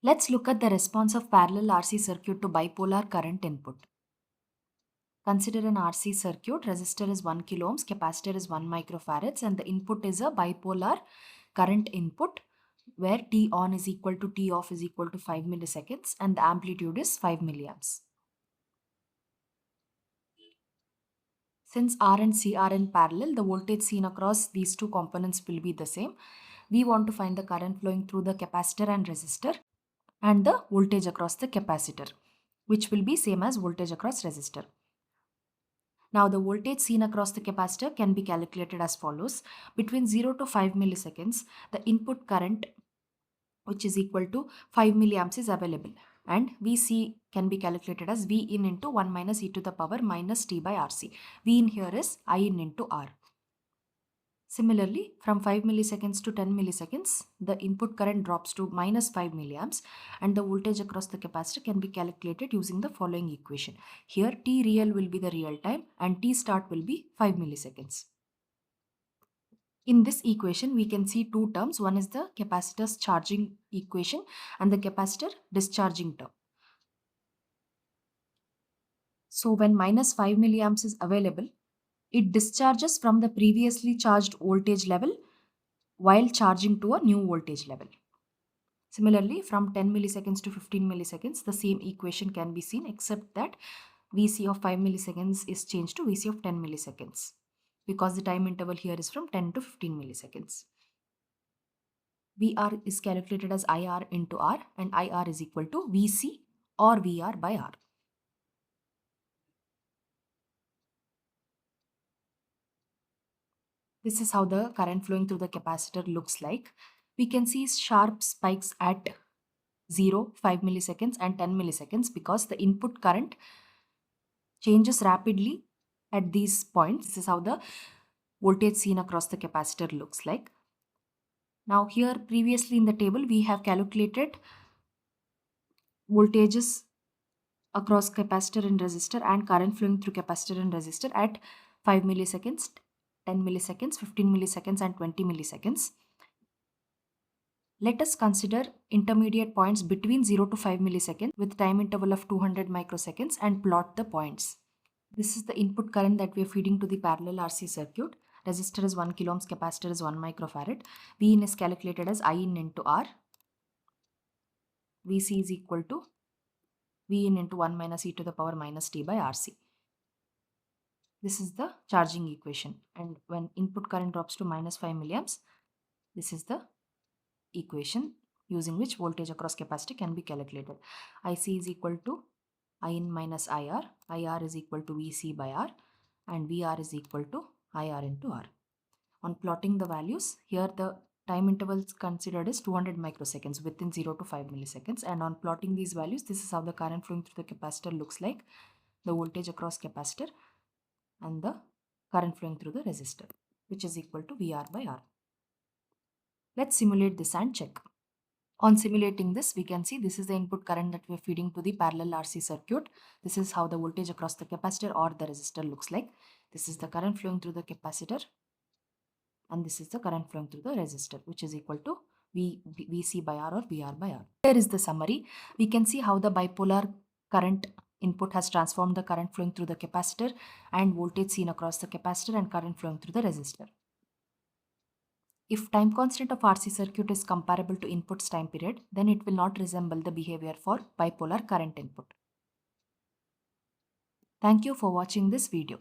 Let's look at the response of parallel RC circuit to bipolar current input. Consider an RC circuit, resistor is 1 kilo ohms, capacitor is 1 microfarads, and the input is a bipolar current input where T on is equal to T off is equal to 5 milliseconds and the amplitude is 5 milliamps. Since R and C are in parallel, the voltage seen across these two components will be the same. We want to find the current flowing through the capacitor and resistor and the voltage across the capacitor, which will be same as voltage across resistor. Now the voltage seen across the capacitor can be calculated as follows. Between 0 to 5 milliseconds, the input current, which is equal to 5 milliamps, is available, and Vc can be calculated as V in into 1 minus e to the power minus t by Rc. V in here is I in into R. Similarly, from 5 milliseconds to 10 milliseconds, the input current drops to minus 5 milliamps and the voltage across the capacitor can be calculated using the following equation. Here T real will be the real time and T start will be 5 milliseconds. In this equation, we can see two terms. One is the capacitor's charging equation and the capacitor discharging term. So when minus 5 milliamps is available, it discharges from the previously charged voltage level while charging to a new voltage level. Similarly, from 10 milliseconds to 15 milliseconds, the same equation can be seen except that Vc of 5 milliseconds is changed to Vc of 10 milliseconds because the time interval here is from 10 to 15 milliseconds. Vr is calculated as IR into R and IR is equal to Vc or Vr by R. This is how the current flowing through the capacitor looks like. We can see sharp spikes at 0, 5 milliseconds and 10 milliseconds because the input current changes rapidly at these points. This is how the voltage seen across the capacitor looks like. Now here previously in the table we have calculated voltages across capacitor and resistor and current flowing through capacitor and resistor at 5 milliseconds, 10 milliseconds, 15 milliseconds and 20 milliseconds. Let us consider intermediate points between 0 to 5 milliseconds with time interval of 200 microseconds and plot the points. This is the input current that we are feeding to the parallel RC circuit. Resistor is 1 kilo ohms, capacitor is 1 microfarad. V in is calculated as I in into R. Vc is equal to V in into 1 minus e to the power minus t by Rc. This is the charging equation, and when input current drops to minus 5 milliamps, this is the equation using which voltage across capacitor can be calculated. IC is equal to I in minus IR, IR is equal to Vc by R, and VR is equal to IR into R. On plotting the values, here the time interval considered is 200 microseconds within 0 to 5 milliseconds, and on plotting these values, this is how the current flowing through the capacitor looks like, the voltage across capacitor and the current flowing through the resistor, which is equal to VR by R. Let's simulate this and check. On simulating this, we can see this is the input current that we are feeding to the parallel RC circuit. This is how the voltage across the capacitor or the resistor looks like. This is the current flowing through the capacitor and this is the current flowing through the resistor, which is equal to Vc by R or VR by R. Here is the summary. We can see how the bipolar current input has transformed the current flowing through the capacitor and voltage seen across the capacitor and current flowing through the resistor. If time constant of RC circuit is comparable to input's time period, then it will not resemble the behavior for bipolar current input. Thank you for watching this video.